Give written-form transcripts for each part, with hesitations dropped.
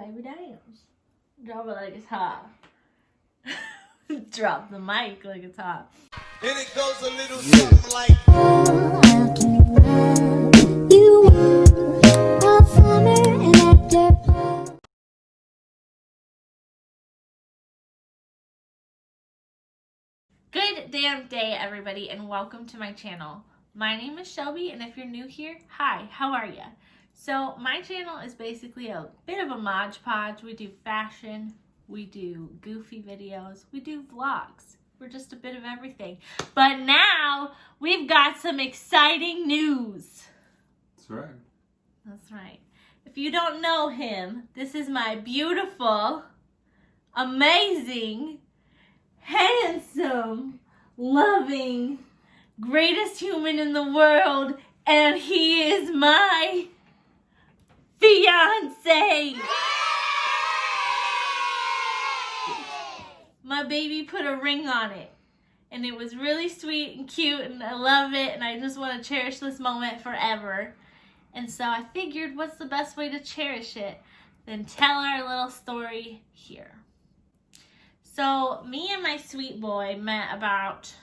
baby dance. Drop it like it's hot. Drop the mic like it's hot. And it goes a little something like Good damn day, everybody, and welcome to my channel. My name is Shelby, and if you're new here, hi, how are ya? So my channel is basically a bit of a modge podge. We do fashion, we do goofy videos, we do vlogs. We're just a bit of everything. But now we've got some exciting news. That's right. That's right. If you don't know him, this is my beautiful, amazing, handsome, loving, greatest human in the world, and he is my fiance. My baby put a ring on it, and it was really sweet and cute, and I love it, and I just want to cherish this moment forever. And so I figured, what's the best way to cherish it than tell our little story here. So me and my sweet boy met about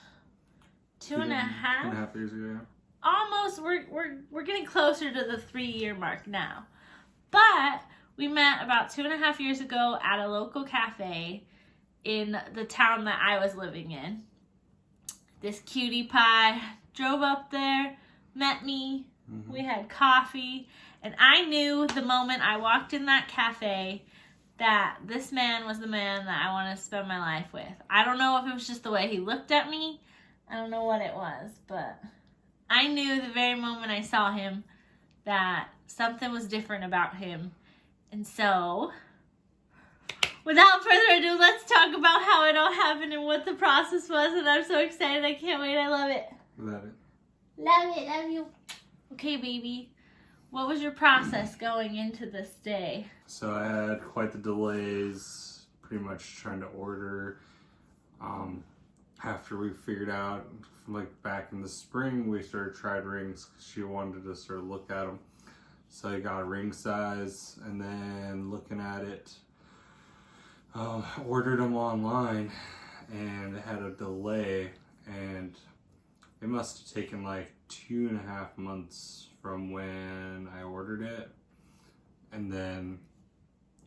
two and a half years ago. Almost. We're getting closer to the 3-year mark now. But we met about 2.5 years ago at a local cafe in the town that I was living in. This cutie pie drove up there, met me, we had coffee, and I knew the moment I walked in that cafe that this man was the man that I wanted to spend my life with. I don't know if it was just the way he looked at me. I don't know what it was, but I knew the very moment I saw him that something was different about him. And so, without further ado, let's talk about how it all happened and what the process was. And I'm so excited. I can't wait. I love it. Love it. Love it. Love you. Okay, baby. What was your process going into this day? So I had quite the delays, pretty much trying to order. After we figured out, like back in the spring, we started trying rings because she wanted to sort of look at them. So I got a ring size, and then looking at it, ordered them online, and it had a delay, and it must have taken like 2.5 months from when I ordered it, and then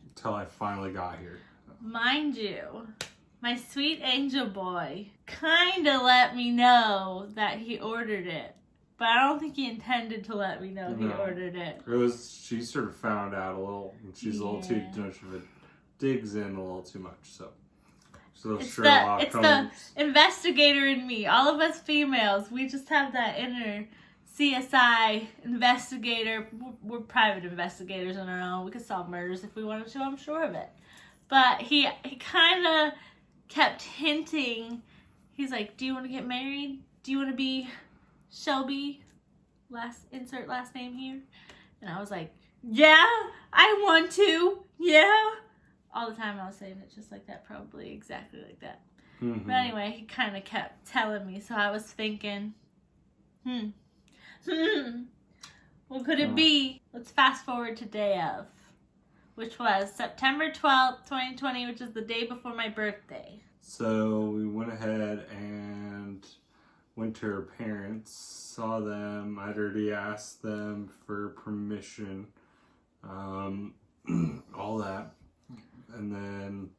until I finally got here. Mind you, my sweet angel boy kind of let me know that he ordered it, but I don't think he intended to let me know he ordered it. She sort of found out a little, and she's a little too much of it, digs in a little too much, so. It's the investigator in me. All of us females, we just have that inner CSI investigator. We're private investigators on our own. We could solve murders if we wanted to, I'm sure of it. But he kind of kept hinting. He's like, do you want to get married? Do you want to be Shelby? Insert last name here. And I was like, yeah, I want to. Yeah. All the time I was saying it just like that, probably exactly like that. But anyway, he kind of kept telling me, so I was thinking, what could it be? Let's fast forward to day of, which was September 12th, 2020, which is the day before my birthday. So we went ahead and went to her parents, saw them. I'd already asked them for permission, all that. And then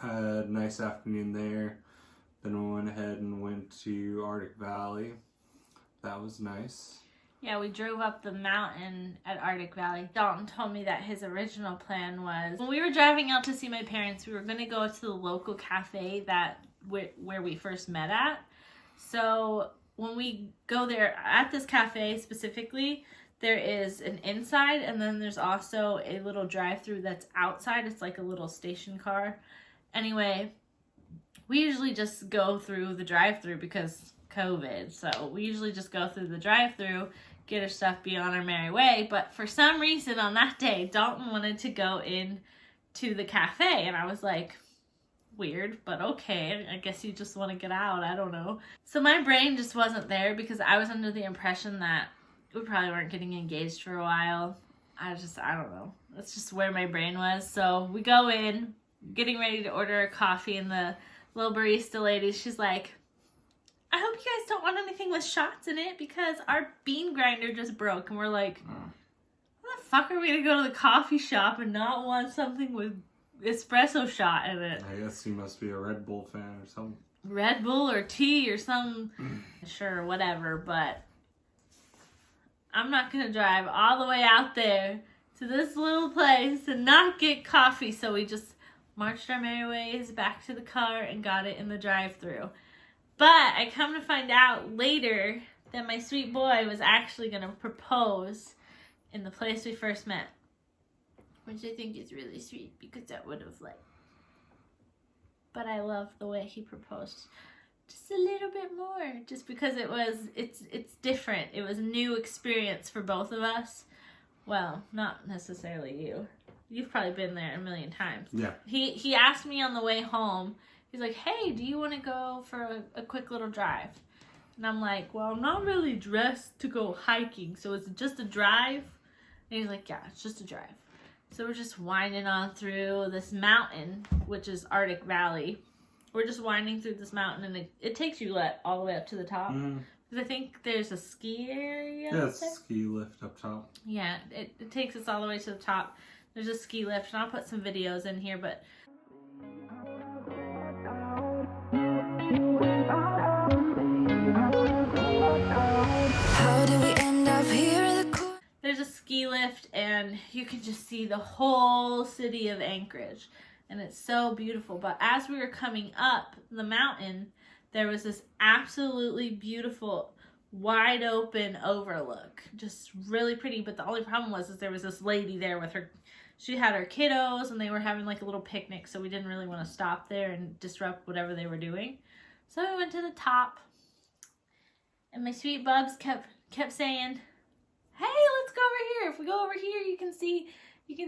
had a nice afternoon there. Then we went ahead and went to Arctic Valley. That was nice. Yeah, we drove up the mountain at Arctic Valley. Dalton told me that his original plan was, when we were driving out to see my parents, we were going to go to the local cafe where we first met at. So when we go there at this cafe specifically, there is an inside, and then there's also a little drive-through that's outside. It's like a little station car. Anyway, we usually just go through the drive-through because COVID. So we usually just go through the drive-through, get our stuff, be on our merry way. But for some reason on that day, Dalton wanted to go in to the cafe, and I was like, weird, but okay. I guess you just want to get out. I don't know. So my brain just wasn't there because I was under the impression that we probably weren't getting engaged for a while. I don't know. That's just where my brain was. So we go in, getting ready to order a coffee, and the little barista lady, she's like, I hope you guys don't want anything with shots in it because our bean grinder just broke. And we're like, how the fuck are we going to go to the coffee shop and not want something with espresso shot in it? I guess you must be a Red Bull fan or something. Red Bull or tea or some, sure, whatever, but I'm not going to drive all the way out there to this little place and not get coffee. So we just marched our merry ways back to the car and got it in the drive-thru. But I come to find out later that my sweet boy was actually going to propose in the place we first met, which I think is really sweet because that would have but I love the way he proposed just a little bit more, just because it's different. It was a new experience for both of us. Well, not necessarily you. You've probably been there a million times. Yeah. He asked me on the way home, he's like, hey, do you want to go for a quick little drive? And I'm like, well, I'm not really dressed to go hiking, so is it just a drive? And he's like, yeah, it's just a drive. So we're just winding on through this mountain, which is Arctic Valley. We're just winding through this mountain, and it takes you all the way up to the top. Because I think there's a ski area. Yeah, it's a ski lift up top. Yeah, it takes us all the way to the top. There's a ski lift, and I'll put some videos in here, but how do we end up here in the there's a ski lift, and you can just see the whole city of Anchorage, and it's so beautiful. But as we were coming up the mountain, there was this absolutely beautiful wide open overlook, just really pretty. But the only problem was there was this lady there with her, she had her kiddos, and they were having like a little picnic, so we didn't really want to stop there and disrupt whatever they were doing. So we went to the top, and my sweet bubs kept saying, hey, let's go over here. If we go over here, you can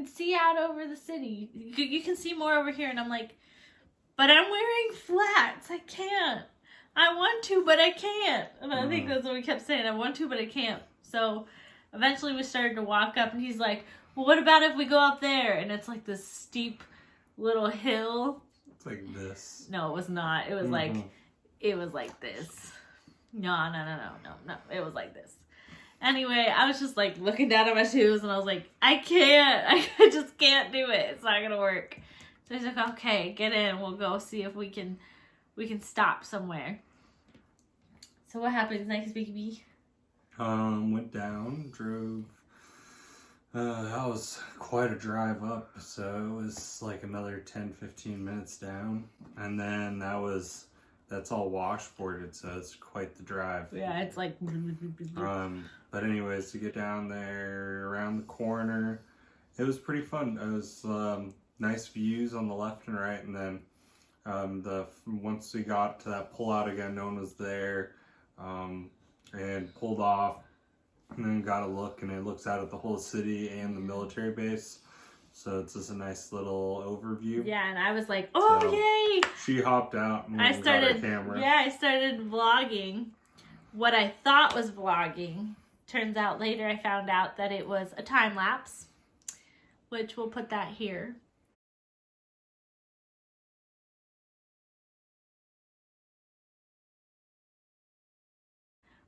see out over the city. You can see more over here. And I'm like, but I'm wearing flats. I can't. I want to, but I can't. And I think that's what we kept saying. I want to, but I can't. So eventually we started to walk up, and he's like, well, what about if we go up there? And it's like this steep little hill. It's like this. No, it was not. It was like this. No. It was like this. Anyway, I was just like looking down at my shoes, and I was like, I can't. I just can't do it. It's not gonna work. So he's like, okay, get in. We'll go see if we can stop somewhere. So what happens next, baby? Went down, drove. That was quite a drive up, so it was like another 10-15 minutes down, and then that's all washboarded, so it's quite the drive. Yeah, it's like. But anyways, to get down there around the corner, it was pretty fun. It was nice views on the left and right, and then once we got to that pull-out again, no one was there, and pulled off, and then got a look, and it looks out at the whole city and the military base. So it's just a nice little overview. Yeah, and I was like, oh, so yay! She hopped out and got her camera. Yeah, I started vlogging what I thought was vlogging. Turns out later I found out that it was a time lapse, which we'll put that here.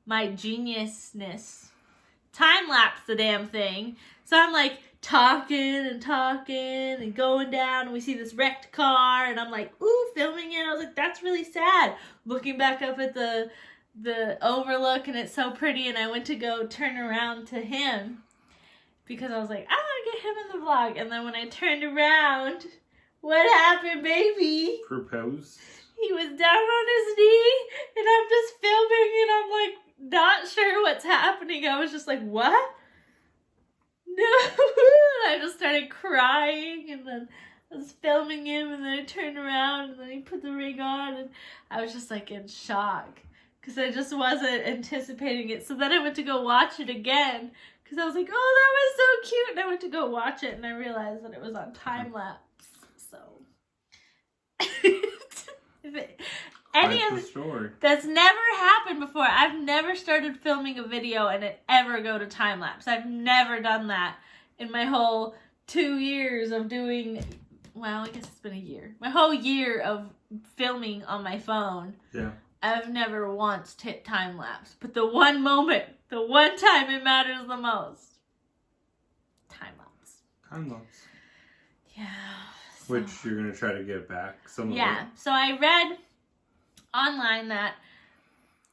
My geniusness. Time lapse the damn thing. So I'm like talking and going down, and we see this wrecked car, and I'm like, ooh, filming it. I was like, that's really sad. Looking back up at the overlook, and it's so pretty, and I went to go turn around to him because I was like, I want to get him in the vlog. And then when I turned around, what happened, baby? Propose. He was down on his knee, and I'm just filming, and I'm like not sure what's happening. I was just like, what? No. I just started crying, and then I was filming him, and then I turned around, and then he put the ring on, and I was just like in shock because I just wasn't anticipating it. So then I went to go watch it again because I was like, oh, that was so cute, and I went to go watch it, and I realized that it was on time lapse. So any of the story that's never happened before. I've never started filming a video and it ever go to time lapse. I've never done that. in my whole 2 years of doing, well, I guess it's been a year. My whole year of filming on my phone. Yeah. I've never once hit time lapse. But the one moment, the one time it matters the most. Time lapse. Time lapse. Yeah. So. Which you're going to try to get back. Some Yeah. So I read online that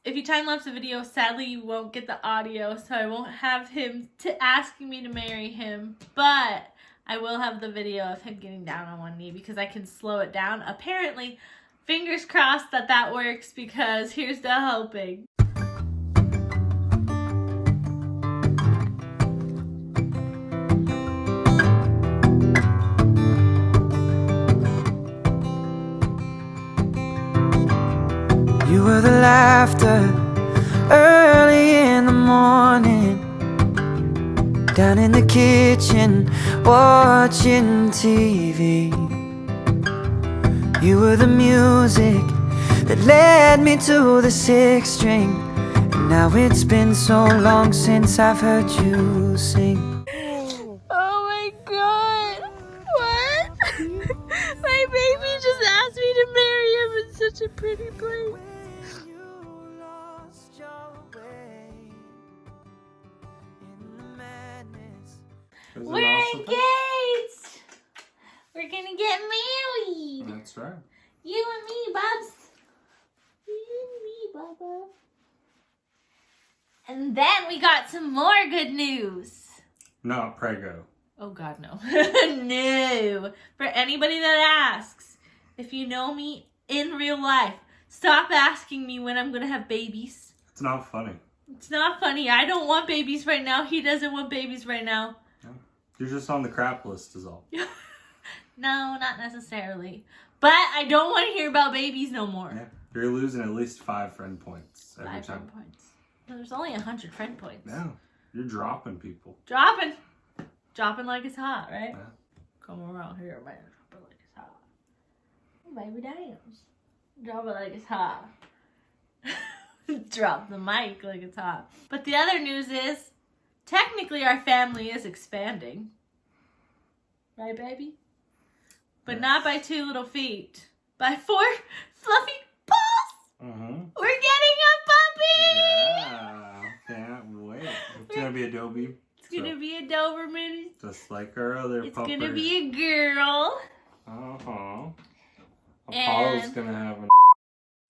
if you time lapse a video, sadly you won't get the audio. So I won't have him asking me to marry him. But I will have the video of him getting down on one knee because I can slow it down. Apparently, fingers crossed that works because here's to hoping. You were the laughter early in the morning, down in the kitchen watching TV. You were the music that led me to the sixth string, and now it's been so long since I've heard you sing. Oh my god! What? My baby just asked me to marry him in such a pretty place. We're engaged! We're gonna get married! That's right. You and me, Bubs. You and me, Bubba. And then we got some more good news. Not prego. Oh God, no. No. For anybody that asks, if you know me in real life, stop asking me when I'm gonna have babies. It's not funny. It's not funny. I don't want babies right now. He doesn't want babies right now. No. You're just on the crap list is all. No, not necessarily. But I don't want to hear about babies no more. Yeah. You're losing at least 5 friend points every 5 time. friend points. No, there's only 100 friend points. No. You're dropping people. Dropping. Dropping like it's hot, right? Yeah. Come around here, man. Drop it like it's hot. Oh, baby, dance. Drop it like it's hot. Drop the mic like it's hot. But the other news is, technically our family is expanding. Right, baby? But Yes. not by 2 little feet. By 4 fluffy paws! Mm-hmm. We're getting a puppy! Yeah. Can't wait. It's going to be Adobe. It's gonna be a Doberman. Just like our other It's pupper. gonna be a girl. Uh-huh. And- Apollo's going to have an...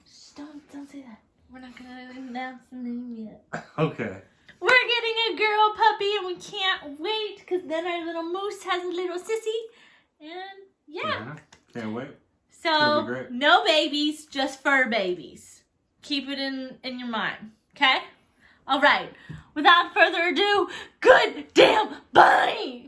Shh, don't say that. We're not gonna announce the name yet. Okay. We're getting a girl puppy and we can't wait because then our little moose has a little sissy. And yeah. Can't wait. So It'll be great. no babies, just fur babies. Keep it in your mind. Okay? Alright. Without further ado, good damn bunny!